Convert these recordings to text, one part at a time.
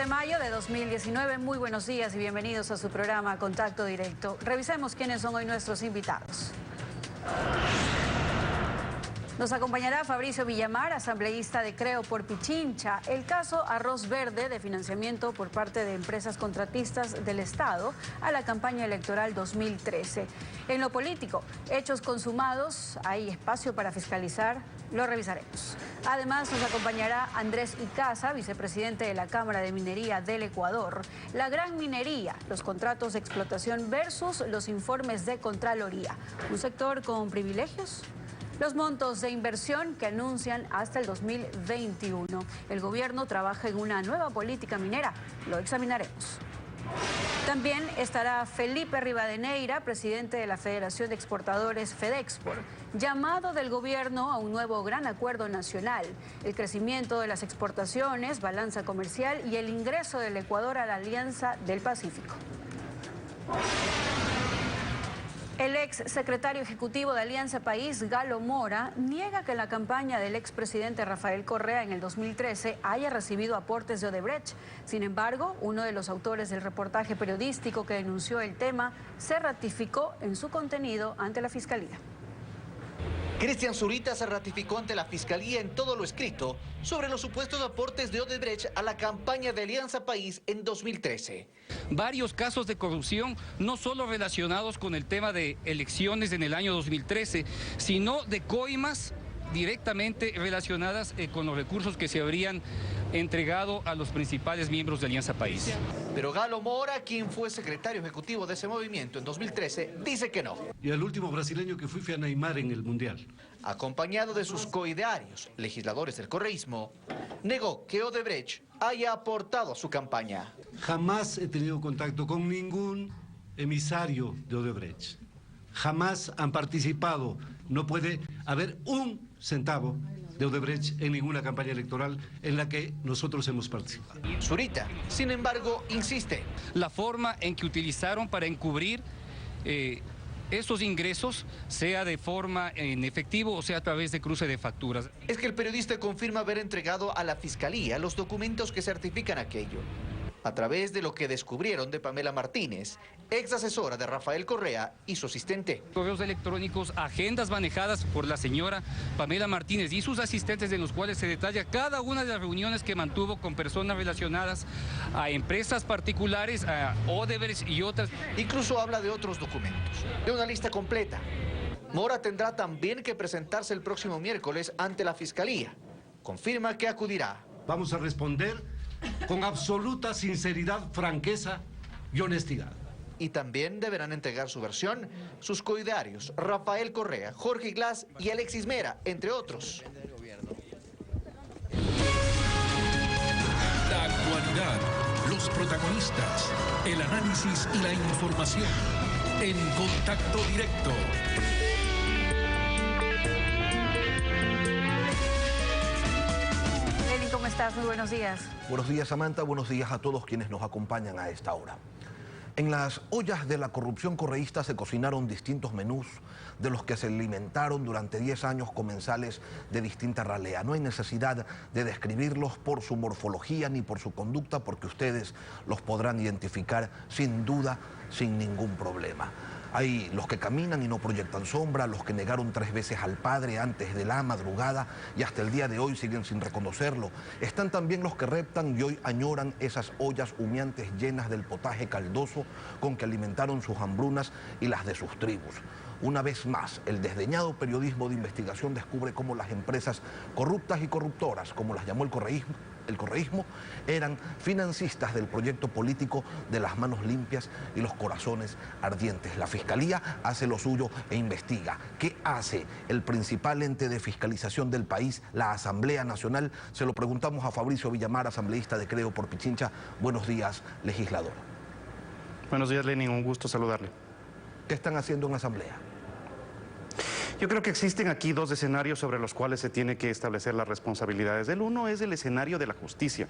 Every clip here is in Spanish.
mayo de 2019. Muy buenos días y bienvenidos a su programa Contacto Directo. Revisemos quiénes son hoy nuestros invitados. Nos acompañará Fabricio Villamar, asambleísta de Creo por Pichincha. El caso Arroz Verde de financiamiento por parte de empresas contratistas del Estado a la campaña electoral 2013. En lo político, hechos consumados, hay espacio para fiscalizar, lo revisaremos. Además, nos acompañará Andrés Icaza, vicepresidente de la Cámara de Minería del Ecuador. La gran minería, los contratos de explotación versus los informes de Contraloría. ¿Un sector con privilegios? Los montos de inversión que anuncian hasta el 2021. El gobierno trabaja en una nueva política minera. Lo examinaremos. También estará Felipe Rivadeneira, presidente de la Federación de Exportadores FEDEXPOR. Llamado del gobierno a un nuevo gran acuerdo nacional. El crecimiento de las exportaciones, balanza comercial y el ingreso del Ecuador a la Alianza del Pacífico. El ex secretario ejecutivo de Alianza País, Galo Mora, niega que la campaña del expresidente Rafael Correa en el 2013 haya recibido aportes de Odebrecht. Sin embargo, uno de los autores del reportaje periodístico que denunció el tema se ratificó en su contenido ante la Fiscalía. Cristian Zurita se ratificó ante la Fiscalía en todo lo escrito sobre los supuestos aportes de Odebrecht a la campaña de Alianza País en 2013. Varios casos de corrupción, no solo relacionados con el tema de elecciones en el año 2013, sino de coimas directamente relacionadas con los recursos que se habrían entregado a los principales miembros de Alianza País. Pero Galo Mora, quien fue secretario ejecutivo de ese movimiento en 2013, dice que no. Y el último brasileño que fui a Neymar en el Mundial. Acompañado de sus coidearios, legisladores del correísmo, negó que Odebrecht haya aportado a su campaña. Jamás he tenido contacto con ningún emisario de Odebrecht. Jamás han participado. No puede haber un centavo de Odebrecht en ninguna campaña electoral en la que nosotros hemos participado. Zurita, sin embargo, insiste. La forma en que utilizaron para encubrir esos ingresos, sea de forma en efectivo o sea a través de cruce de facturas. Es que el periodista confirma haber entregado a la Fiscalía los documentos que certifican aquello. A través de lo que descubrieron de Pamela Martínez, ex asesora de Rafael Correa y su asistente. Correos electrónicos, agendas manejadas por la señora Pamela Martínez y sus asistentes, en los cuales se detalla cada una de las reuniones que mantuvo con personas relacionadas a empresas particulares, a Odebrecht y otras. Incluso habla de otros documentos, de una lista completa. Mora tendrá también que presentarse el próximo miércoles ante la Fiscalía. Confirma que acudirá. Vamos a responder con absoluta sinceridad, franqueza y honestidad. Y también deberán entregar su versión sus coidearios, Rafael Correa, Jorge Glass y Alexis Mera, entre otros. La actualidad, los protagonistas, el análisis y la información en Contacto Directo. ¿Cómo estás? Muy buenos días. Buenos días, Samantha. Buenos días a todos quienes nos acompañan a esta hora. En las ollas de la corrupción correísta se cocinaron distintos menús de los que se alimentaron durante 10 años comensales de distinta ralea. No hay necesidad de describirlos por su morfología ni por su conducta, porque ustedes los podrán identificar sin duda, sin ningún problema. Hay los que caminan y no proyectan sombra, los que negaron 3 veces al Padre antes de la madrugada y hasta el día de hoy siguen sin reconocerlo. Están también los que reptan y hoy añoran esas ollas humeantes llenas del potaje caldoso con que alimentaron sus hambrunas y las de sus tribus. Una vez más, el desdeñado periodismo de investigación descubre cómo las empresas corruptas y corruptoras, como las llamó el correísmo, eran financistas del proyecto político de las manos limpias y los corazones ardientes. La Fiscalía hace lo suyo e investiga. ¿Qué hace el principal ente de fiscalización del país, la Asamblea Nacional? Se lo preguntamos a Fabricio Villamar, asambleísta de Creo por Pichincha. Buenos días, legislador. Buenos días, Lenin. Un gusto saludarle. ¿Qué están haciendo en Asamblea? Yo creo que existen aquí dos escenarios sobre los cuales se tiene que establecer las responsabilidades. El uno es el escenario de la justicia.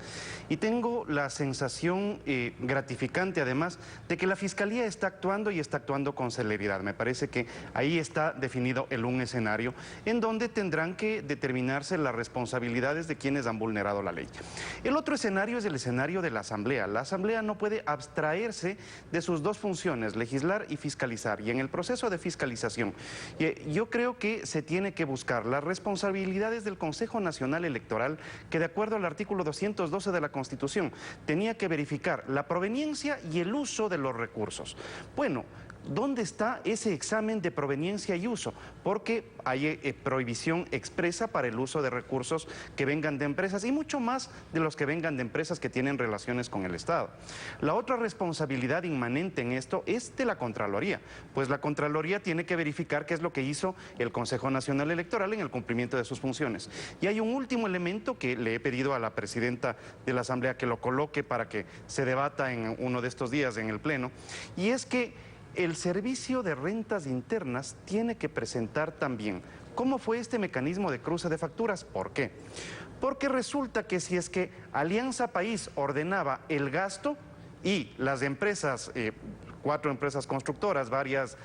Y tengo la sensación gratificante, además, de que la Fiscalía está actuando y está actuando con celeridad. Me parece que ahí está definido un escenario en donde tendrán que determinarse las responsabilidades de quienes han vulnerado la ley. El otro escenario es el escenario de la Asamblea. La Asamblea no puede abstraerse de sus dos funciones, legislar y fiscalizar. Y en el proceso de fiscalización, yo creo que se tiene que buscar las responsabilidades del Consejo Nacional Electoral, que de acuerdo al artículo 212 de la Constitución, tenía que verificar la proveniencia y el uso de los recursos. Bueno, ¿dónde está ese examen de proveniencia y uso? Porque hay prohibición expresa para el uso de recursos que vengan de empresas y mucho más de los que vengan de empresas que tienen relaciones con el Estado. La otra responsabilidad inmanente en esto es de la Contraloría, pues la Contraloría tiene que verificar qué es lo que hizo el Consejo Nacional Electoral en el cumplimiento de sus funciones. Y hay un último elemento que le he pedido a la presidenta de la Asamblea que lo coloque para que se debata en uno de estos días en el Pleno, y es que el Servicio de Rentas Internas tiene que presentar también cómo fue este mecanismo de cruce de facturas. ¿Por qué? Porque resulta que si es que Alianza País ordenaba el gasto y las empresas, 4 empresas constructoras, varias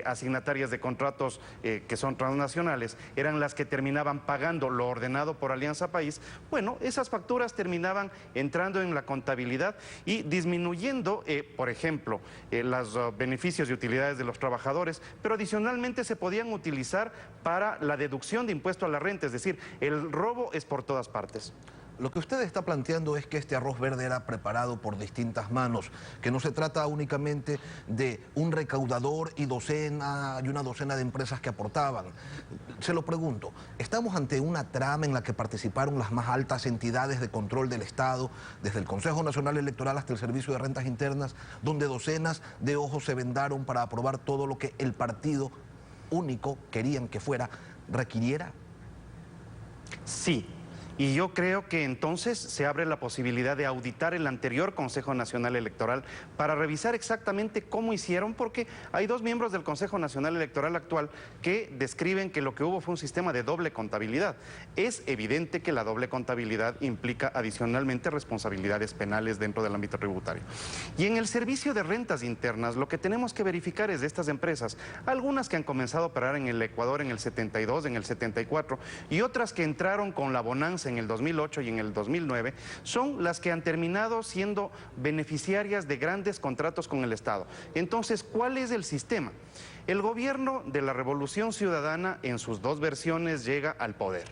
asignatarias de contratos que son transnacionales, eran las que terminaban pagando lo ordenado por Alianza País, bueno, esas facturas terminaban entrando en la contabilidad y disminuyendo, por ejemplo, los beneficios y utilidades de los trabajadores, pero adicionalmente se podían utilizar para la deducción de impuesto a la renta, es decir, el robo es por todas partes. Lo que usted está planteando es que este arroz verde era preparado por distintas manos, que no se trata únicamente de un recaudador y una docena de empresas que aportaban. Se lo pregunto, ¿estamos ante una trama en la que participaron las más altas entidades de control del Estado, desde el Consejo Nacional Electoral hasta el Servicio de Rentas Internas, donde docenas de ojos se vendaron para aprobar todo lo que el partido único querían que fuera, requiriera? Sí. Y yo creo que entonces se abre la posibilidad de auditar el anterior Consejo Nacional Electoral para revisar exactamente cómo hicieron, porque hay 2 miembros del Consejo Nacional Electoral actual que describen que lo que hubo fue un sistema de doble contabilidad. Es evidente que la doble contabilidad implica adicionalmente responsabilidades penales dentro del ámbito tributario. Y en el Servicio de Rentas Internas lo que tenemos que verificar es de estas empresas, algunas que han comenzado a operar en el Ecuador en el 72, en el 74, y otras que entraron con la bonanza en el 2008 y en el 2009, son las que han terminado siendo beneficiarias de grandes contratos con el Estado. Entonces, ¿cuál es el sistema? El gobierno de la Revolución Ciudadana en sus 2 versiones llega al poder.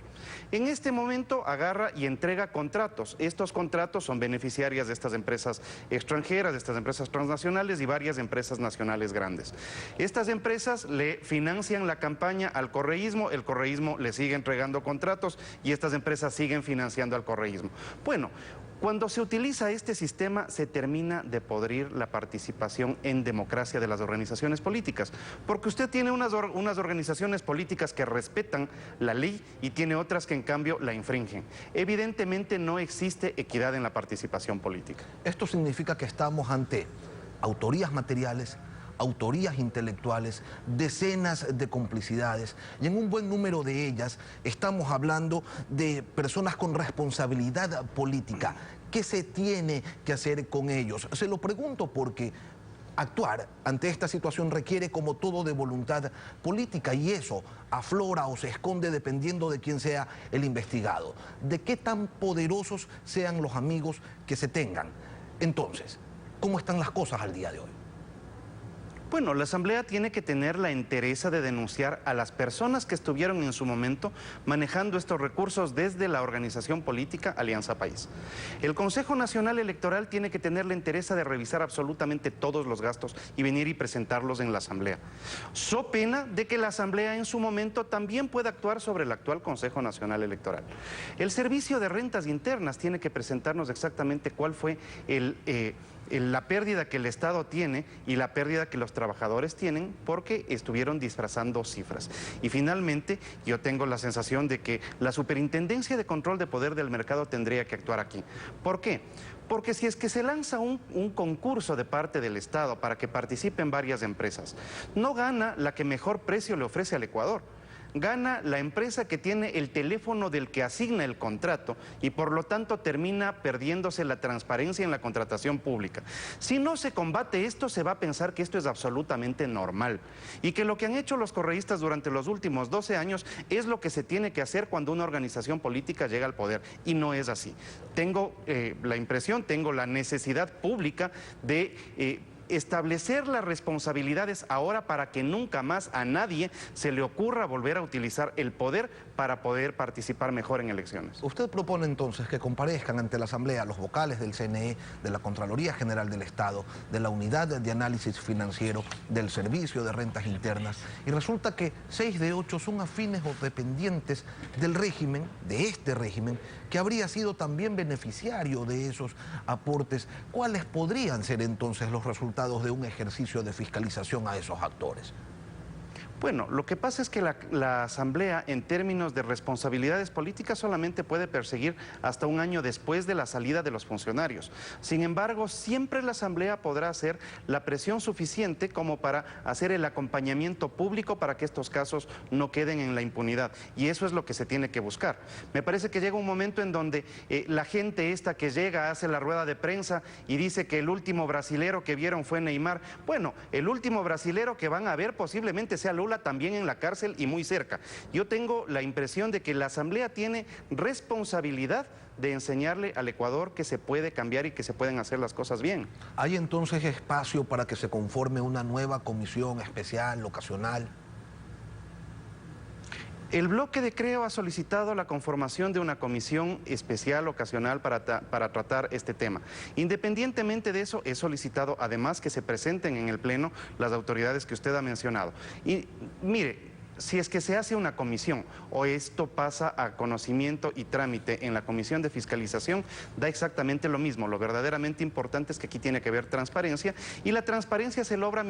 En este momento agarra y entrega contratos. Estos contratos son beneficiarias de estas empresas extranjeras, de estas empresas transnacionales y varias empresas nacionales grandes. Estas empresas le financian la campaña al correísmo, el correísmo le sigue entregando contratos y estas empresas siguen financiando al correísmo. Bueno, cuando se utiliza este sistema se termina de podrir la participación en democracia de las organizaciones políticas, porque usted tiene unas organizaciones políticas que respetan la ley y tiene otras que en cambio la infringen. Evidentemente no existe equidad en la participación política. Esto significa que estamos ante autorías materiales, autorías intelectuales, decenas de complicidades, y en un buen número de ellas estamos hablando de personas con responsabilidad política. ¿Qué se tiene que hacer con ellos? Se lo pregunto porque actuar ante esta situación requiere, como todo, de voluntad política, y eso aflora o se esconde dependiendo de quién sea el investigado, de qué tan poderosos sean los amigos que se tengan. Entonces, ¿cómo están las cosas al día de hoy? Bueno, la Asamblea tiene que tener la entereza de denunciar a las personas que estuvieron en su momento manejando estos recursos desde la organización política Alianza País. El Consejo Nacional Electoral tiene que tener la entereza de revisar absolutamente todos los gastos y venir y presentarlos en la Asamblea. So pena de que la Asamblea en su momento también pueda actuar sobre el actual Consejo Nacional Electoral. El Servicio de Rentas Internas tiene que presentarnos exactamente cuál fue la pérdida que el Estado tiene y la pérdida que los trabajadores tienen porque estuvieron disfrazando cifras. Y finalmente, yo tengo la sensación de que la Superintendencia de Control de Poder del Mercado tendría que actuar aquí. ¿Por qué? Porque si es que se lanza un concurso de parte del Estado para que participen varias empresas, no gana la que mejor precio le ofrece al Ecuador. gana la empresa que tiene el teléfono del que asigna el contrato y por lo tanto termina perdiéndose la transparencia en la contratación pública. Si no se combate esto, se va a pensar que esto es absolutamente normal y que lo que han hecho los correístas durante los últimos 12 años es lo que se tiene que hacer cuando una organización política llega al poder, y no es así. Tengo la impresión, tengo la necesidad pública de establecer las responsabilidades ahora para que nunca más a nadie se le ocurra volver a utilizar el poder para poder participar mejor en elecciones. Usted propone entonces que comparezcan ante la Asamblea los vocales del CNE, de la Contraloría General del Estado, de la Unidad de Análisis Financiero, del Servicio de Rentas Internas, y resulta que 6 de 8 son afines o dependientes del régimen, de este régimen, que habría sido también beneficiario de esos aportes. ¿Cuáles podrían ser entonces los resultados de un ejercicio de fiscalización a esos actores? Bueno, lo que pasa es que la Asamblea, en términos de responsabilidades políticas, solamente puede perseguir hasta un año después de la salida de los funcionarios. Sin embargo, siempre la Asamblea podrá hacer la presión suficiente como para hacer el acompañamiento público para que estos casos no queden en la impunidad. Y eso es lo que se tiene que buscar. Me parece que llega un momento en donde la gente esta que llega, hace la rueda de prensa y dice que el último brasilero que vieron fue Neymar. Bueno, el último brasilero que van a ver posiblemente sea Lula, también en la cárcel y muy cerca. Yo tengo la impresión de que la Asamblea tiene responsabilidad de enseñarle al Ecuador que se puede cambiar y que se pueden hacer las cosas bien. ¿Hay entonces espacio para que se conforme una nueva comisión especial, ocasional? El bloque de Creo ha solicitado la conformación de una comisión especial ocasional para tratar este tema. Independientemente de eso, he solicitado además que se presenten en el Pleno las autoridades que usted ha mencionado. Y mire, si es que se hace una comisión o esto pasa a conocimiento y trámite en la Comisión de Fiscalización, da exactamente lo mismo. Lo verdaderamente importante es que aquí tiene que haber transparencia, y la transparencia se logra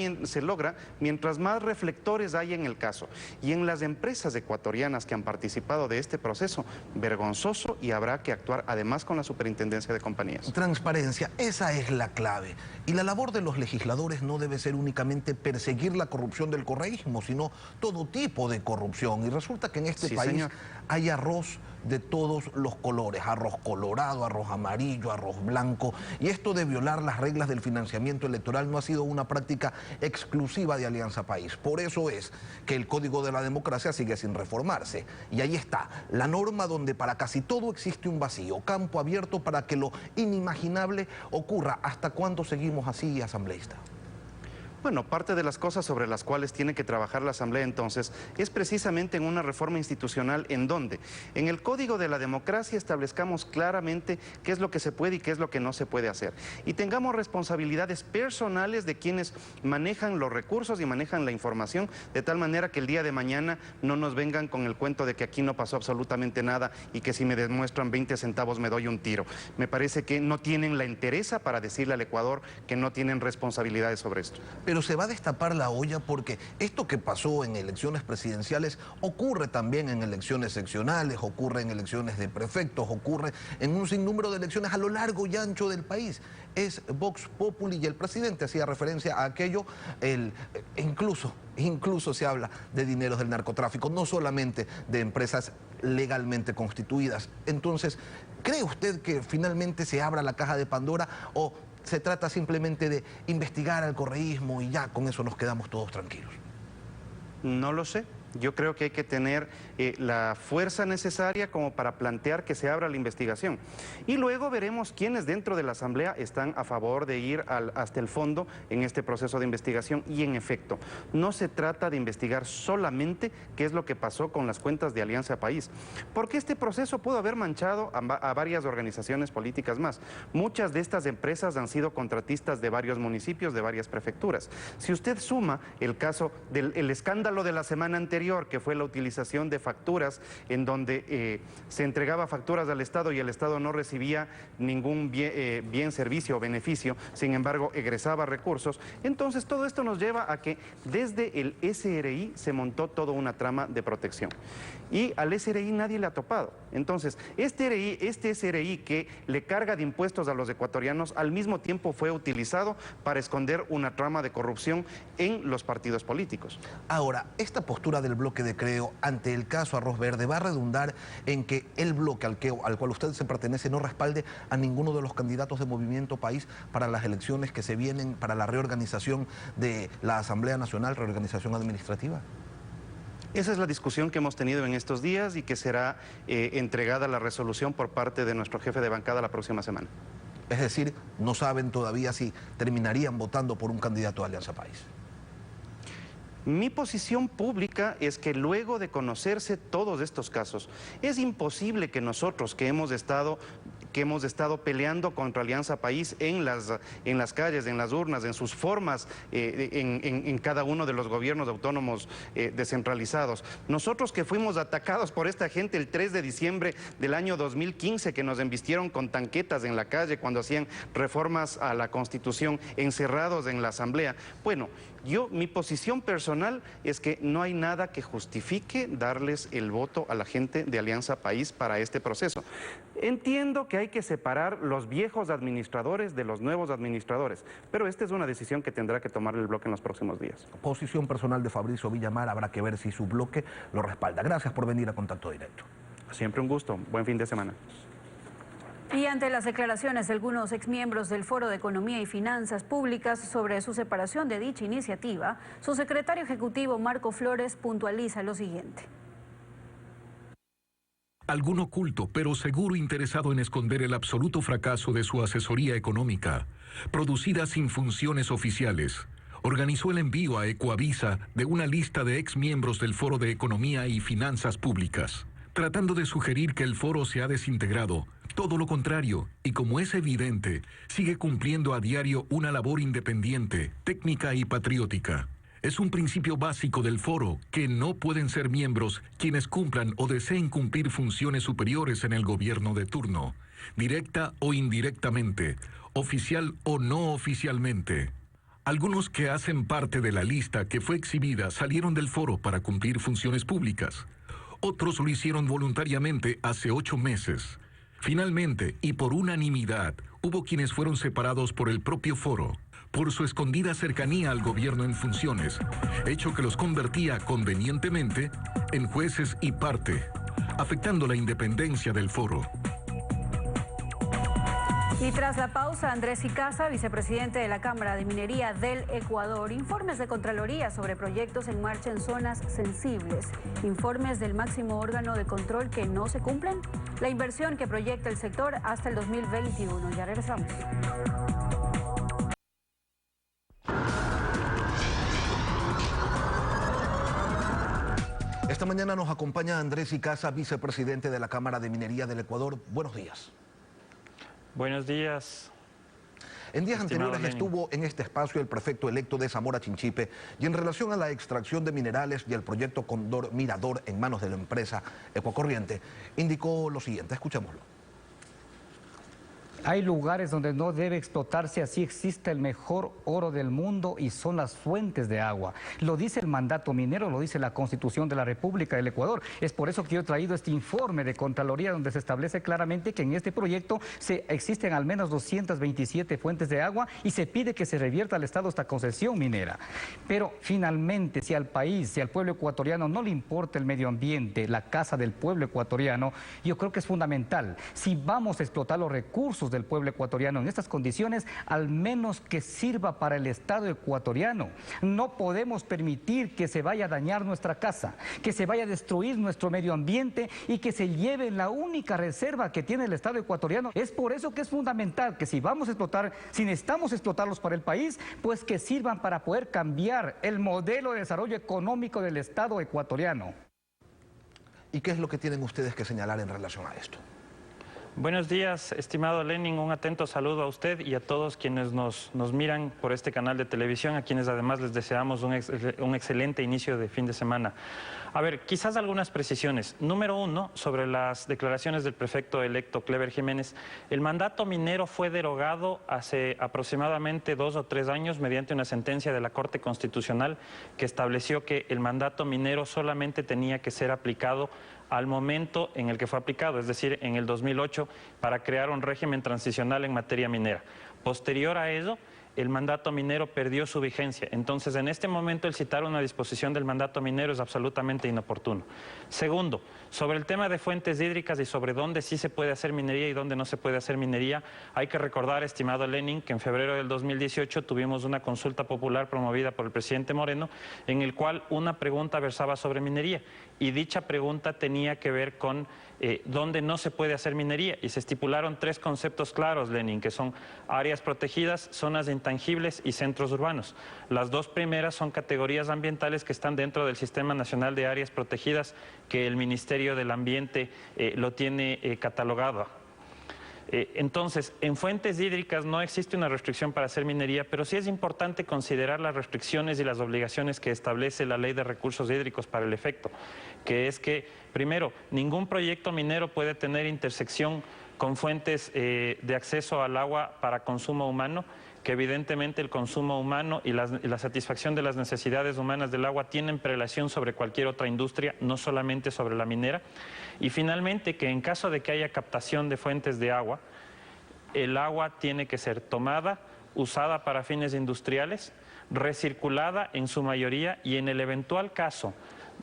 mientras más reflectores hay en el caso. Y en las empresas ecuatorianas que han participado de este proceso, vergonzoso, y habrá que actuar además con la Superintendencia de Compañías. Transparencia, esa es la clave. Y la labor de los legisladores no debe ser únicamente perseguir la corrupción del correísmo, sino todo tipo de corrupción. Y resulta que en este país, señor, hay arroz de todos los colores: arroz colorado, arroz amarillo, arroz blanco, y esto de violar las reglas del financiamiento electoral no ha sido una práctica exclusiva de Alianza País. Por eso es que el Código de la Democracia sigue sin reformarse, y ahí está la norma donde para casi todo existe un vacío, campo abierto para que lo inimaginable ocurra. ¿Hasta cuándo seguimos así, asambleísta? Bueno, parte de las cosas sobre las cuales tiene que trabajar la Asamblea entonces es precisamente en una reforma institucional en donde en el Código de la Democracia establezcamos claramente qué es lo que se puede y qué es lo que no se puede hacer. Y tengamos responsabilidades personales de quienes manejan los recursos y manejan la información, de tal manera que el día de mañana no nos vengan con el cuento de que aquí no pasó absolutamente nada y que si me demuestran 20 centavos me doy un tiro. Me parece que no tienen la entereza para decirle al Ecuador que no tienen responsabilidades sobre esto. Pero se va a destapar la olla, porque esto que pasó en elecciones presidenciales ocurre también en elecciones seccionales, ocurre en elecciones de prefectos, ocurre en un sinnúmero de elecciones a lo largo y ancho del país. Es Vox Populi, y el presidente hacía referencia a aquello, incluso se habla de dineros del narcotráfico, no solamente de empresas legalmente constituidas. Entonces, ¿cree usted que finalmente se abra la caja de Pandora, o se trata simplemente de investigar al correísmo y ya con eso nos quedamos todos tranquilos? No lo sé. Yo creo que hay que tener la fuerza necesaria como para plantear que se abra la investigación. Y luego veremos quiénes dentro de la Asamblea están a favor de ir hasta el fondo en este proceso de investigación. Y en efecto, no se trata de investigar solamente qué es lo que pasó con las cuentas de Alianza País, porque este proceso pudo haber manchado a varias organizaciones políticas más. Muchas de estas empresas han sido contratistas de varios municipios, de varias prefecturas. Si usted suma el caso del escándalo de la semana anterior, que fue la utilización de facturas en donde se entregaba facturas al Estado y el Estado no recibía ningún bien, servicio o beneficio, sin embargo egresaba recursos. Entonces todo esto nos lleva a que desde el SRI se montó toda una trama de protección y al SRI nadie le ha topado. Entonces este SRI que le carga de impuestos a los ecuatorianos al mismo tiempo fue utilizado para esconder una trama de corrupción en los partidos políticos. Ahora, esta postura de del bloque de Creo ante el caso Arroz Verde va a redundar en que el bloque al cual usted se pertenece no respalde a ninguno de los candidatos de Movimiento País para las elecciones que se vienen, para la reorganización de la Asamblea Nacional, reorganización administrativa? Esa es la discusión que hemos tenido en estos días y que será entregada la resolución por parte de nuestro jefe de bancada la próxima semana. Es decir, no saben todavía si terminarían votando por un candidato de Alianza País. Mi posición pública es que luego de conocerse todos estos casos, es imposible que nosotros que hemos estado peleando contra Alianza País en las calles, en las urnas, en sus formas, en cada uno de los gobiernos autónomos descentralizados. Nosotros que fuimos atacados por esta gente el 3 de diciembre del año 2015, que nos embistieron con tanquetas en la calle cuando hacían reformas a la Constitución, encerrados en la Asamblea. Bueno, mi posición personal es que no hay nada que justifique darles el voto a la gente de Alianza País para este proceso. Entiendo que hay que separar los viejos administradores de los nuevos administradores, pero esta es una decisión que tendrá que tomar el bloque en los próximos días. Posición personal de Fabricio Villamar, habrá que ver si su bloque lo respalda. Gracias por venir a Contacto Directo. Siempre un gusto. Buen fin de semana. Y ante las declaraciones de algunos exmiembros del Foro de Economía y Finanzas Públicas sobre su separación de dicha iniciativa, su secretario ejecutivo Marco Flores puntualiza lo siguiente. Algún oculto pero seguro interesado en esconder el absoluto fracaso de su asesoría económica, producida sin funciones oficiales, organizó el envío a Ecoavisa de una lista de exmiembros del Foro de Economía y Finanzas Públicas, tratando de sugerir que el foro se ha desintegrado. Todo lo contrario, y como es evidente, sigue cumpliendo a diario una labor independiente, técnica y patriótica. Es un principio básico del foro que no pueden ser miembros quienes cumplan o deseen cumplir funciones superiores en el gobierno de turno, directa o indirectamente, oficial o no oficialmente. Algunos que hacen parte de la lista que fue exhibida salieron del foro para cumplir funciones públicas. Otros lo hicieron voluntariamente hace 8 meses. Finalmente, y por unanimidad, hubo quienes fueron separados por el propio foro, por su escondida cercanía al gobierno en funciones, hecho que los convertía convenientemente en jueces y parte, afectando la independencia del foro. Y tras la pausa, Andrés Icaza, vicepresidente de la Cámara de Minería del Ecuador, informes de Contraloría sobre proyectos en marcha en zonas sensibles, informes del máximo órgano de control que no se cumplen, la inversión que proyecta el sector hasta el 2021. Ya regresamos. Esta mañana nos acompaña Andrés Icaza, vicepresidente de la Cámara de Minería del Ecuador. Buenos días. Buenos días. En días anteriores estuvo en este espacio el prefecto electo de Zamora Chinchipe y en relación a la extracción de minerales y el proyecto Cóndor Mirador en manos de la empresa Ecuacorriente, indicó lo siguiente, escuchémoslo. Hay lugares donde no debe explotarse, así existe el mejor oro del mundo y son las fuentes de agua. Lo dice el mandato minero, lo dice la Constitución de la República del Ecuador. Es por eso que yo he traído este informe de Contraloría donde se establece claramente que en este proyecto existen al menos 227 fuentes de agua y se pide que se revierta al Estado esta concesión minera. Pero finalmente, si al país, si al pueblo ecuatoriano no le importa el medio ambiente, la casa del pueblo ecuatoriano, yo creo que es fundamental. Si vamos a explotar los recursos del pueblo ecuatoriano en estas condiciones, al menos que sirva para el Estado ecuatoriano. No podemos permitir que se vaya a dañar nuestra casa, que se vaya a destruir nuestro medio ambiente y que se lleve la única reserva que tiene el Estado ecuatoriano. Es por eso que es fundamental que si vamos a explotar, si necesitamos explotarlos para el país, pues que sirvan para poder cambiar el modelo de desarrollo económico del Estado ecuatoriano. ¿Y qué es lo que tienen ustedes que señalar en relación a esto? Buenos días, estimado Lenin, un atento saludo a usted y a todos quienes nos miran por este canal de televisión, a quienes además les deseamos un excelente inicio de fin de semana. A ver, quizás algunas precisiones. Número 1, sobre las declaraciones del prefecto electo Clever Jiménez. El mandato minero fue derogado hace aproximadamente 2 o 3 años mediante una sentencia de la Corte Constitucional que estableció que el mandato minero solamente tenía que ser aplicado al momento en el que fue aplicado, es decir, en el 2008, para crear un régimen transicional en materia minera. Posterior a ello, el mandato minero perdió su vigencia. Entonces, en este momento, el citar una disposición del mandato minero es absolutamente inoportuno. Segundo, sobre el tema de fuentes hídricas y sobre dónde sí se puede hacer minería y dónde no se puede hacer minería, hay que recordar, estimado Lenin, que en febrero del 2018 tuvimos una consulta popular promovida por el presidente Moreno, en el cual una pregunta versaba sobre minería, y dicha pregunta tenía que ver con dónde no se puede hacer minería, y se estipularon 3 conceptos claros, Lenin, que son áreas protegidas, zonas intangibles y centros urbanos. Las 2 primeras son categorías ambientales que están dentro del Sistema Nacional de Áreas Protegidas, que el Ministerio del Ambiente lo tiene catalogado. Entonces, en fuentes hídricas no existe una restricción para hacer minería, pero sí es importante considerar las restricciones y las obligaciones que establece la Ley de Recursos Hídricos para el efecto, que es que, primero, ningún proyecto minero puede tener intersección con fuentes de acceso al agua para consumo humano, que evidentemente el consumo humano y la satisfacción de las necesidades humanas del agua tienen prelación sobre cualquier otra industria, no solamente sobre la minera. Y finalmente, que en caso de que haya captación de fuentes de agua, el agua tiene que ser tomada, usada para fines industriales, recirculada en su mayoría, y en el eventual caso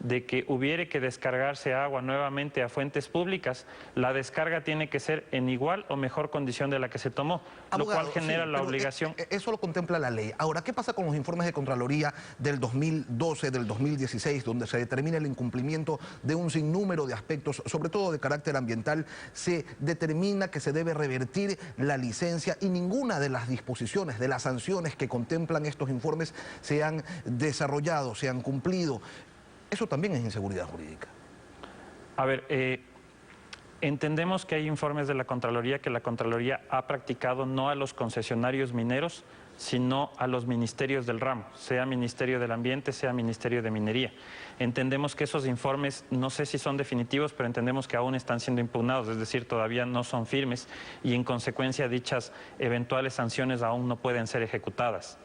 de que hubiere que descargarse agua nuevamente a fuentes públicas, la descarga tiene que ser en igual o mejor condición de la que se tomó, Abogado, lo cual genera sí, la obligación. Eso lo contempla la ley. Ahora, ¿qué pasa con los informes de Contraloría del 2012, del 2016, donde se determina el incumplimiento de un sinnúmero de aspectos, sobre todo de carácter ambiental? Se determina que se debe revertir la licencia y ninguna de las disposiciones, de las sanciones que contemplan estos informes se han desarrollado, se han cumplido. Eso también es inseguridad jurídica. A ver, entendemos que hay informes de la Contraloría que la Contraloría ha practicado no a los concesionarios mineros, sino a los ministerios del ramo, sea Ministerio del Ambiente, sea Ministerio de Minería. Entendemos que esos informes, no sé si son definitivos, pero entendemos que aún están siendo impugnados, es decir, todavía no son firmes y en consecuencia dichas eventuales sanciones aún no pueden ser ejecutadas.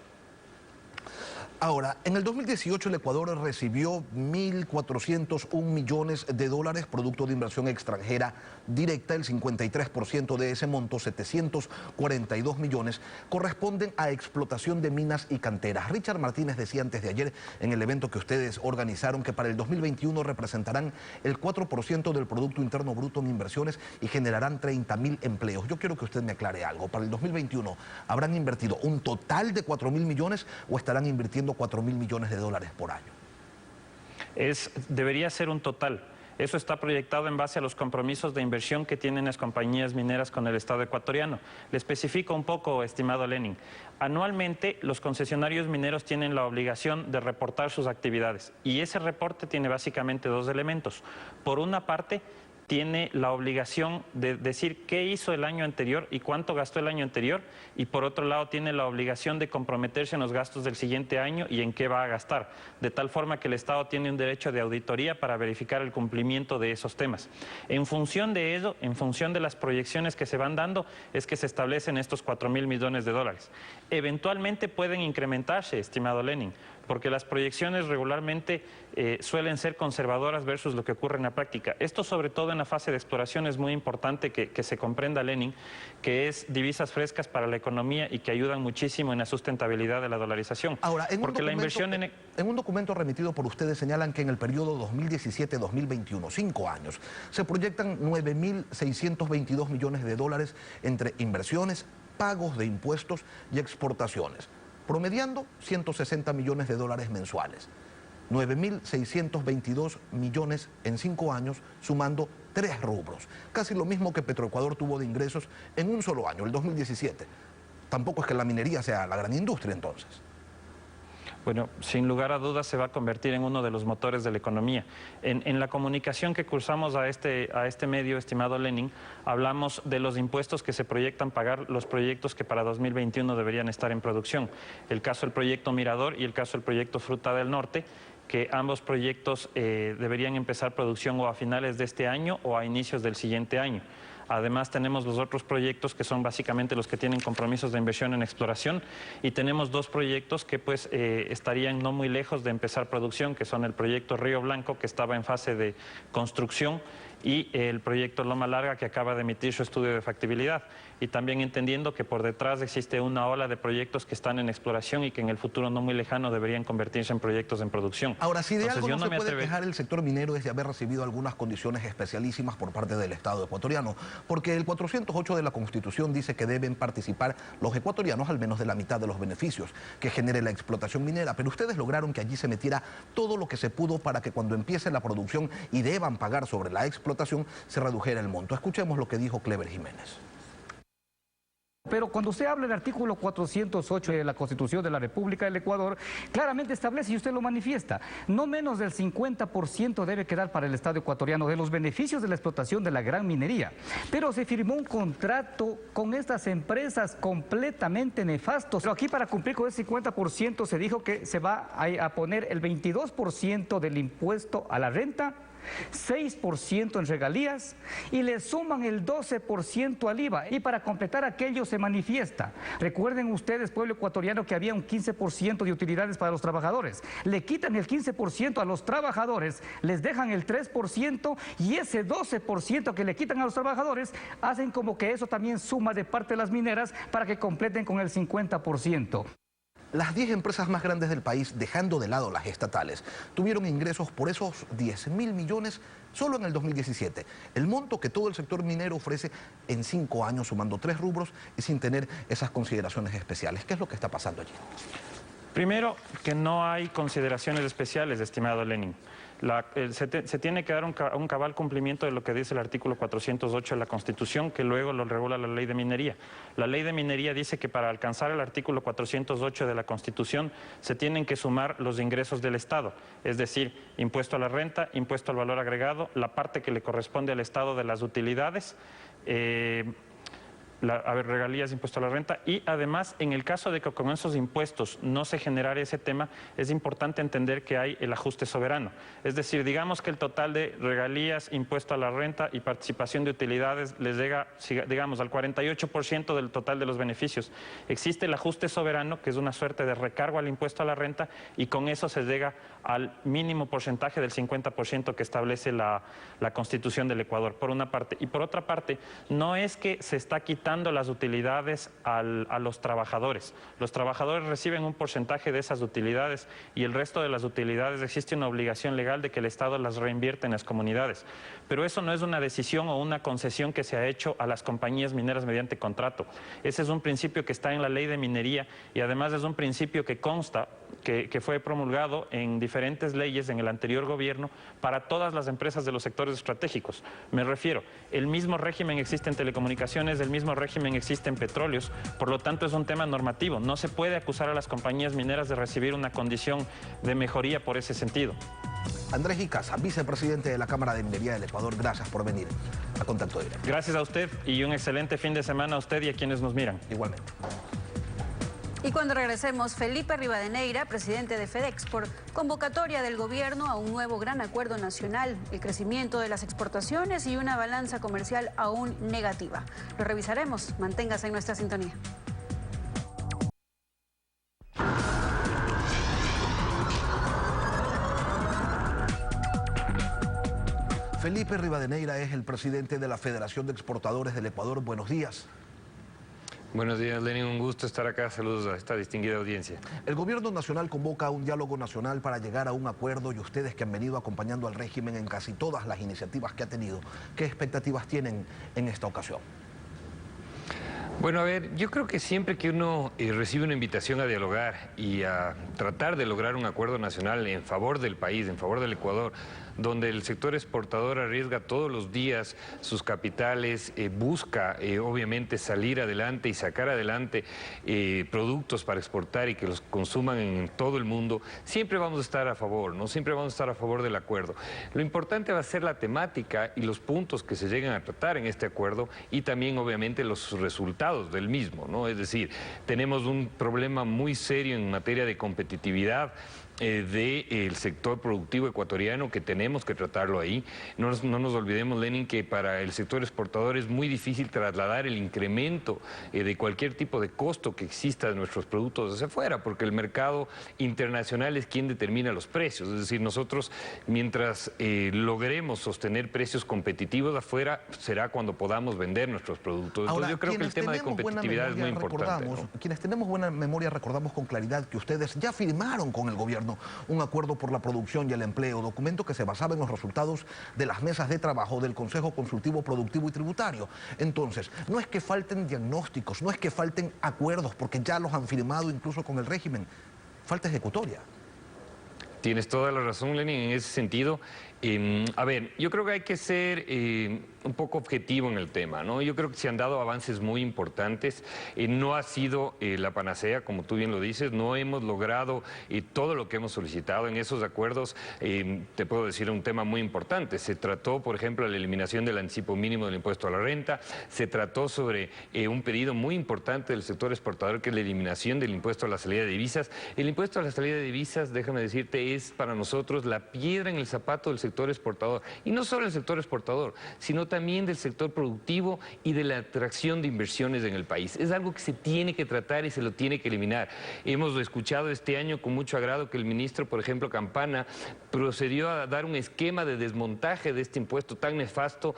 Ahora, en el 2018 el Ecuador recibió 1.401 millones de dólares producto de inversión extranjera directa. El 53% de ese monto, 742 millones, corresponden a explotación de minas y canteras. Richard Martínez decía antes de ayer en el evento que ustedes organizaron que para el 2021 representarán el 4% del Producto Interno Bruto en inversiones y generarán 30.000 empleos. Yo quiero que usted me aclare algo. Para el 2021, ¿habrán invertido un total de 4.000 millones o estarán invirtiendo 4.000 millones de dólares por año? Debería ser un total. Eso está proyectado en base a los compromisos de inversión que tienen las compañías mineras con el Estado ecuatoriano. Le especifico un poco, estimado Lenin. Anualmente, los concesionarios mineros tienen la obligación de reportar sus actividades y ese reporte tiene básicamente 2 elementos. Por una parte, tiene la obligación de decir qué hizo el año anterior y cuánto gastó el año anterior, y por otro lado tiene la obligación de comprometerse en los gastos del siguiente año y en qué va a gastar, de tal forma que el Estado tiene un derecho de auditoría para verificar el cumplimiento de esos temas. En función de ello, en función de las proyecciones que se van dando, es que se establecen estos 4.000 millones de dólares. Eventualmente pueden incrementarse, estimado Lenin, porque las proyecciones regularmente suelen ser conservadoras versus lo que ocurre en la práctica. Esto, sobre todo en la fase de exploración, es muy importante que se comprenda, Lenin, que es divisas frescas para la economía y que ayudan muchísimo en la sustentabilidad de la dolarización. Ahora, en un documento remitido por ustedes señalan que en el periodo 2017-2021, 5 años, se proyectan 9.622 millones de dólares entre inversiones, pagos de impuestos y exportaciones, promediando 160 millones de dólares mensuales. 9.622 millones en 5 años, sumando 3 rubros. Casi lo mismo que Petroecuador tuvo de ingresos en un solo año, el 2017. Tampoco es que la minería sea la gran industria entonces. Bueno, sin lugar a dudas se va a convertir en uno de los motores de la economía. En la comunicación que cursamos a este medio, estimado Lenin, hablamos de los impuestos que se proyectan pagar los proyectos que para 2021 deberían estar en producción. El caso del proyecto Mirador y el caso del proyecto Fruta del Norte, que ambos proyectos deberían empezar producción o a finales de este año o a inicios del siguiente año. Además tenemos los otros proyectos que son básicamente los que tienen compromisos de inversión en exploración, y tenemos 2 proyectos que pues estarían no muy lejos de empezar producción, que son el proyecto Río Blanco, que estaba en fase de construcción, y el proyecto Loma Larga, que acaba de emitir su estudio de factibilidad, y también entendiendo que por detrás existe una ola de proyectos que están en exploración y que en el futuro no muy lejano deberían convertirse en proyectos en producción. Ahora, si de algo no se puede quejar el sector minero es de haber recibido algunas condiciones especialísimas por parte del Estado ecuatoriano, porque el 408 de la Constitución dice que deben participar los ecuatorianos al menos de la mitad de los beneficios que genere la explotación minera, pero ustedes lograron que allí se metiera todo lo que se pudo para que cuando empiece la producción y deban pagar sobre la explotación se redujera el monto. Escuchemos lo que dijo Clever Jiménez. Pero cuando usted habla del artículo 408 de la Constitución de la República del Ecuador, claramente establece, y usted lo manifiesta, no menos del 50% debe quedar para el Estado ecuatoriano de los beneficios de la explotación de la gran minería. Pero se firmó un contrato con estas empresas completamente nefastos. Pero aquí, para cumplir con ese 50%, se dijo que se va a poner el 22% del impuesto a la renta, 6% en regalías y le suman el 12% al IVA. Y para completar aquello se manifiesta. Recuerden ustedes, pueblo ecuatoriano, que había un 15% de utilidades para los trabajadores. Le quitan el 15% a los trabajadores, les dejan el 3% y ese 12% que le quitan a los trabajadores hacen como que eso también suma de parte de las mineras para que completen con el 50%. Las 10 empresas más grandes del país, dejando de lado las estatales, tuvieron ingresos por esos 10.000 millones solo en el 2017. El monto que todo el sector minero ofrece en 5 años, sumando 3 rubros y sin tener esas consideraciones especiales. ¿Qué es lo que está pasando allí? Primero, que no hay consideraciones especiales, estimado Lenin. Se tiene que dar un cabal cumplimiento de lo que dice el artículo 408 de la Constitución, que luego lo regula la Ley de Minería. La Ley de Minería dice que para alcanzar el artículo 408 de la Constitución se tienen que sumar los ingresos del Estado, es decir, impuesto a la renta, impuesto al valor agregado, la parte que le corresponde al Estado de las utilidades, regalías, impuesto a la renta, y además, en el caso de que con esos impuestos no se generara ese tema, es importante entender que hay el ajuste soberano. Es decir, digamos que el total de regalías, impuesto a la renta y participación de utilidades les llega, digamos, al 48% del total de los beneficios. Existe el ajuste soberano, que es una suerte de recargo al impuesto a la renta, y con eso se llega al mínimo porcentaje del 50% que establece la Constitución del Ecuador, por una parte. Y por otra parte, no es que se está quitando las utilidades a los trabajadores. Los trabajadores reciben un porcentaje de esas utilidades y el resto de las utilidades existe una obligación legal de que el Estado las reinvierte en las comunidades. Pero eso no es una decisión o una concesión que se ha hecho a las compañías mineras mediante contrato. Ese es un principio que está en la Ley de Minería y además es un principio que consta, que fue promulgado en diferentes leyes en el anterior gobierno para todas las empresas de los sectores estratégicos. Me refiero, el mismo régimen existe en telecomunicaciones, el mismo régimen existe en petróleos, por lo tanto es un tema normativo. No se puede acusar a las compañías mineras de recibir una condición de mejoría por ese sentido. Andrés Icaza, vicepresidente de la Cámara de Minería del Ecuador, gracias por venir a Contacto Directo. Gracias a usted y un excelente fin de semana a usted y a quienes nos miran. Igualmente. Y cuando regresemos, Felipe Rivadeneira, presidente de FedExport, convocatoria del gobierno a un nuevo gran acuerdo nacional, el crecimiento de las exportaciones y una balanza comercial aún negativa. Lo revisaremos. Manténgase en nuestra sintonía. Felipe Rivadeneira es el presidente de la Federación de Exportadores del Ecuador. Buenos días. Buenos días, Lenin. Un gusto estar acá. Saludos a esta distinguida audiencia. El gobierno nacional convoca a un diálogo nacional para llegar a un acuerdo y ustedes que han venido acompañando al régimen en casi todas las iniciativas que ha tenido, ¿qué expectativas tienen en esta ocasión? Bueno, a ver, yo creo que siempre que uno recibe una invitación a dialogar y a tratar de lograr un acuerdo nacional en favor del país, en favor del Ecuador, donde el sector exportador arriesga todos los días sus capitales, busca obviamente salir adelante y sacar adelante productos para exportar y que los consuman en todo el mundo, siempre vamos a estar a favor, ¿no? Siempre vamos a estar a favor del acuerdo. Lo importante va a ser la temática y los puntos que se lleguen a tratar en este acuerdo y también obviamente los resultados del mismo, ¿no? Es decir, tenemos un problema muy serio en materia de competitividad del sector productivo ecuatoriano, que tenemos que tratarlo ahí. No nos olvidemos, Lenin, que para el sector exportador es muy difícil trasladar el incremento de cualquier tipo de costo que exista de nuestros productos hacia afuera, porque el mercado internacional es quien determina los precios. Es decir, nosotros, mientras logremos sostener precios competitivos afuera, será cuando podamos vender nuestros productos. Entonces, yo creo que el tema de competitividad es muy importante, ¿no? Quienes tenemos buena memoria recordamos con claridad que ustedes ya firmaron con el gobierno un acuerdo por la producción y el empleo, documento que se basaba en los resultados de las mesas de trabajo del Consejo Consultivo Productivo y Tributario. Entonces, no es que falten diagnósticos, no es que falten acuerdos, porque ya los han firmado incluso con el régimen, falta ejecutoria. Tienes toda la razón, Lenin, en ese sentido. A ver, yo creo que hay que ser un poco objetivo en el tema, ¿no? Yo creo que se han dado avances muy importantes. No ha sido la panacea, como tú bien lo dices. No hemos logrado todo lo que hemos solicitado. En esos acuerdos, te puedo decir un tema muy importante. Se trató, por ejemplo, la eliminación del anticipo mínimo del impuesto a la renta. Se trató sobre un pedido muy importante del sector exportador, que es la eliminación del impuesto a la salida de divisas. El impuesto a la salida de divisas, déjame decirte, es para nosotros la piedra en el zapato del sector exportador, y no solo el sector exportador, sino también del sector productivo y de la atracción de inversiones en el país. Es algo que se tiene que tratar y se lo tiene que eliminar. Hemos escuchado este año con mucho agrado que el ministro, por ejemplo, Campana, procedió a dar un esquema de desmontaje de este impuesto tan nefasto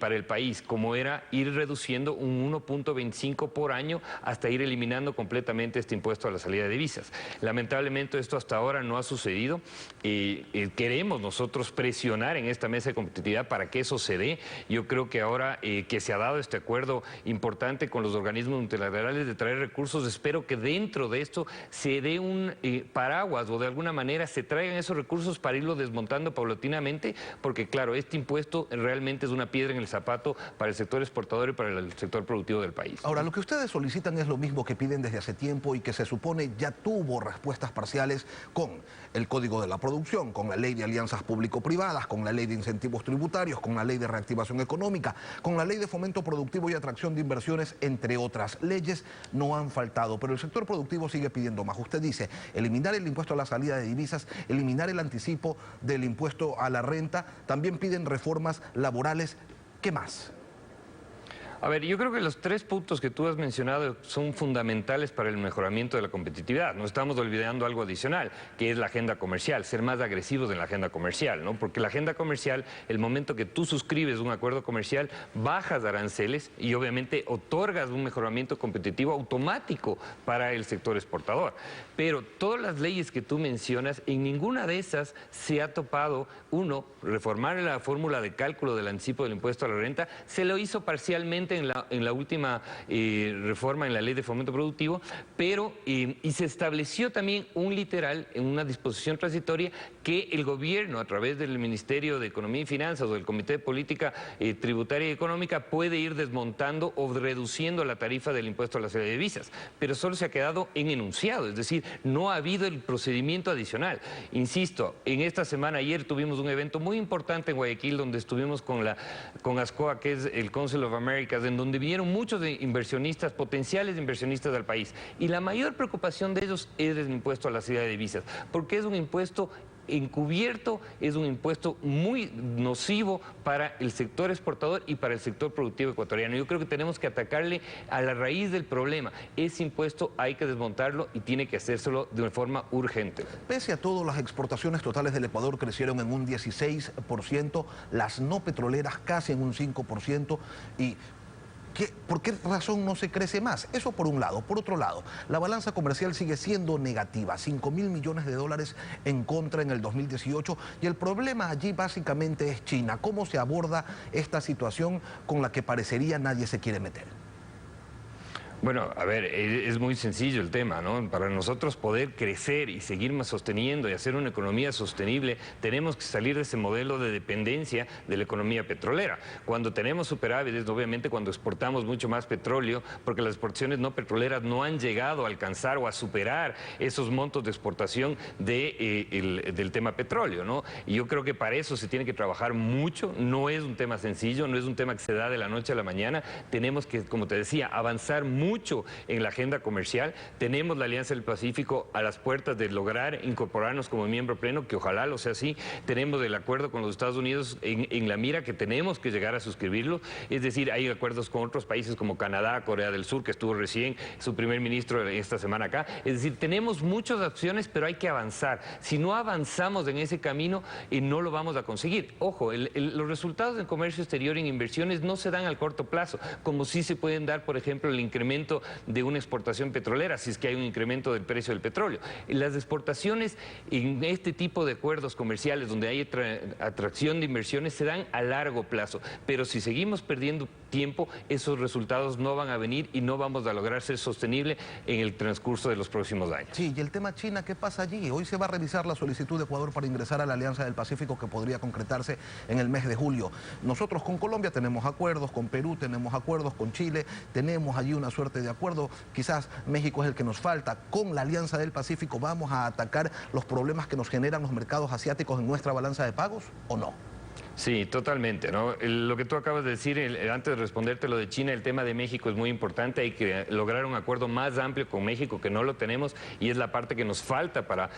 para el país, como era ir reduciendo un 1.25 por año hasta ir eliminando completamente este impuesto a la salida de divisas. Lamentablemente esto hasta ahora no ha sucedido. Queremos nosotros presionar en esta mesa de competitividad para que eso se dé. Yo creo que ahora que se ha dado este acuerdo importante con los organismos multilaterales de traer recursos, espero que dentro de esto se dé un paraguas, o de alguna manera se traigan esos recursos para irlo desmontando paulatinamente, porque claro, este impuesto realmente es una piedra en el zapato para el sector exportador y para el sector productivo del país. Ahora, lo que ustedes solicitan es lo mismo que piden desde hace tiempo y que se supone ya tuvo respuestas parciales con el Código de la Producción, con la Ley de Alianzas Público-Privadas, con la Ley de Incentivos Tributarios, con la Ley de Reactivación Económica, con la Ley de Fomento Productivo y Atracción de Inversiones, entre otras leyes. No han faltado, pero el sector productivo sigue pidiendo más. Usted dice, eliminar el impuesto a la salida de divisas, eliminar el anticipo del impuesto a la renta, también piden reformas laborales. ¿Qué más? A ver, yo creo que los tres puntos que tú has mencionado son fundamentales para el mejoramiento de la competitividad. No estamos olvidando algo adicional, que es la agenda comercial, ser más agresivos en la agenda comercial, ¿no? Porque la agenda comercial, el momento que tú suscribes un acuerdo comercial, bajas aranceles y obviamente otorgas un mejoramiento competitivo automático para el sector exportador. Pero todas las leyes que tú mencionas, en ninguna de esas se ha topado, uno, reformar la fórmula de cálculo del anticipo del impuesto a la renta. Se lo hizo parcialmente en la última reforma en la Ley de Fomento Productivo, pero y se estableció también un literal en una disposición transitoria que el gobierno, a través del Ministerio de Economía y Finanzas o del Comité de Política Tributaria y Económica, puede ir desmontando o reduciendo la tarifa del impuesto a la salida de divisas, pero solo se ha quedado en enunciado, es decir, no ha habido el procedimiento adicional. Insisto, en esta semana, ayer tuvimos un evento muy importante en Guayaquil, donde estuvimos con ASCOA, que es el Council of Americas, en donde vinieron muchos inversionistas, potenciales inversionistas del país, y la mayor preocupación de ellos es el impuesto a la salida de divisas, porque es un impuesto encubierto, es un impuesto muy nocivo para el sector exportador y para el sector productivo ecuatoriano. Yo creo que tenemos que atacarle a la raíz del problema. Ese impuesto hay que desmontarlo y tiene que hacérselo de forma urgente. Pese a todo, las exportaciones totales del Ecuador crecieron en un 16%, las no petroleras casi en un 5%, y ¿por qué razón no se crece más? Eso por un lado. Por otro lado, la balanza comercial sigue siendo negativa, 5.000 millones de dólares en contra en el 2018, y el problema allí básicamente es China. ¿Cómo se aborda esta situación con la que parecería nadie se quiere meter? Bueno, a ver, es muy sencillo el tema, ¿no? Para nosotros poder crecer y seguir más sosteniendo y hacer una economía sostenible, tenemos que salir de ese modelo de dependencia de la economía petrolera. Cuando tenemos superávites, obviamente cuando exportamos mucho más petróleo, porque las exportaciones no petroleras no han llegado a alcanzar o a superar esos montos de exportación del tema petróleo, ¿no? Y yo creo que para eso se tiene que trabajar mucho, no es un tema sencillo, no es un tema que se da de la noche a la mañana, tenemos que, como te decía, avanzar mucho mucho en la agenda comercial. Tenemos la Alianza del Pacífico a las puertas de lograr incorporarnos como miembro pleno, que ojalá lo sea así. Tenemos el acuerdo con los Estados Unidos en la mira, que tenemos que llegar a suscribirlo. Es decir, hay acuerdos con otros países como Canadá, Corea del Sur, que estuvo recién su primer ministro esta semana acá. Es decir, tenemos muchas opciones, pero hay que avanzar. Si no avanzamos en ese camino, no lo vamos a conseguir. Ojo, los resultados del comercio exterior en inversiones no se dan al corto plazo, como sí se pueden dar, por ejemplo, el incremento de una exportación petrolera, si es que hay un incremento del precio del petróleo. Las exportaciones en este tipo de acuerdos comerciales donde hay atracción de inversiones se dan a largo plazo, pero si seguimos perdiendo tiempo, esos resultados no van a venir y no vamos a lograr ser sostenible en el transcurso de los próximos años. Sí, y el tema China, ¿qué pasa allí? Hoy se va a revisar la solicitud de Ecuador para ingresar a la Alianza del Pacífico, que podría concretarse en el mes de julio. Nosotros con Colombia tenemos acuerdos, con Perú tenemos acuerdos, con Chile tenemos allí una suerte de acuerdo. Quizás México es el que nos falta. Con la Alianza del Pacífico, ¿vamos a atacar los problemas que nos generan los mercados asiáticos en nuestra balanza de pagos o no? Sí, totalmente, ¿no? Lo que tú acabas de decir, antes de responderte lo de China, el tema de México es muy importante. Hay que lograr un acuerdo más amplio con México, que no lo tenemos, y es la parte que nos falta para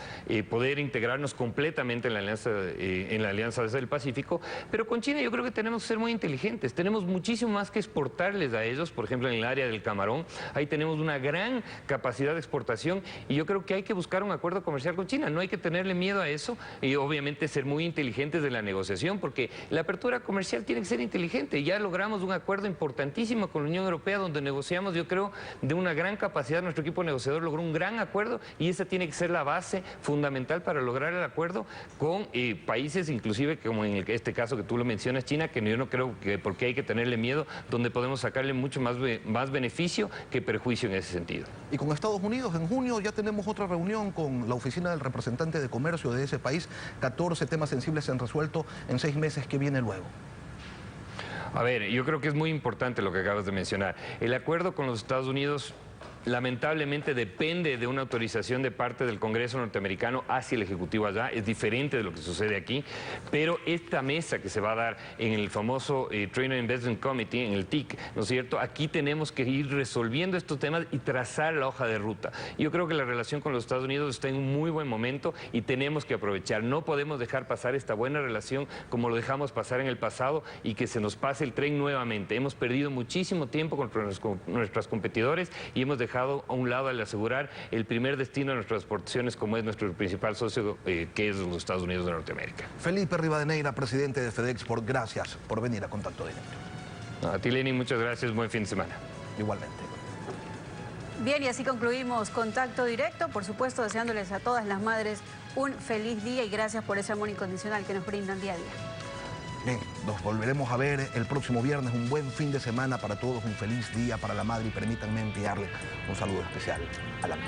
poder integrarnos completamente en la alianza del Pacífico. Pero con China yo creo que tenemos que ser muy inteligentes. Tenemos muchísimo más que exportarles a ellos, por ejemplo, en el área del camarón. Ahí tenemos una gran capacidad de exportación y yo creo que hay que buscar un acuerdo comercial con China. No hay que tenerle miedo a eso y obviamente ser muy inteligentes de la negociación, porque la apertura comercial tiene que ser inteligente. Ya logramos un acuerdo importantísimo con la Unión Europea donde negociamos, yo creo, de una gran capacidad. Nuestro equipo negociador logró un gran acuerdo y esa tiene que ser la base fundamental para lograr el acuerdo con países, inclusive como en este caso que tú lo mencionas, China, que yo no creo que porque hay que tenerle miedo, donde podemos sacarle mucho más beneficio que perjuicio en ese sentido. Y con Estados Unidos, en junio ya tenemos otra reunión con la oficina del representante de comercio de ese país. 14 temas sensibles se han resuelto en 6 meses. ¿Qué viene luego? A ver, yo creo que es muy importante lo que acabas de mencionar. El acuerdo con los Estados Unidos lamentablemente depende de una autorización de parte del Congreso norteamericano hacia el Ejecutivo allá. Es diferente de lo que sucede aquí, pero esta mesa que se va a dar en el famoso Trade and Investment Committee, en el TIC, ¿no es cierto? Aquí tenemos que ir resolviendo estos temas y trazar la hoja de ruta. Yo creo que la relación con los Estados Unidos está en un muy buen momento y tenemos que aprovechar. No podemos dejar pasar esta buena relación como lo dejamos pasar en el pasado y que se nos pase el tren nuevamente. Hemos perdido muchísimo tiempo contra nuestros competidores y hemos dejado a un lado al asegurar el primer destino de nuestras exportaciones, como es nuestro principal socio, que es los Estados Unidos de Norteamérica. Felipe Rivadeneira, presidente de FedExport, gracias por venir a Contacto Directo. A ti, Lenin, muchas gracias. Buen fin de semana. Igualmente. Bien, y así concluimos Contacto Directo. Por supuesto, deseándoles a todas las madres un feliz día y gracias por ese amor incondicional que nos brindan día a día. Bien, nos volveremos a ver el próximo viernes. Un buen fin de semana para todos, un feliz día para la madre y permítanme enviarle un saludo especial a la mía.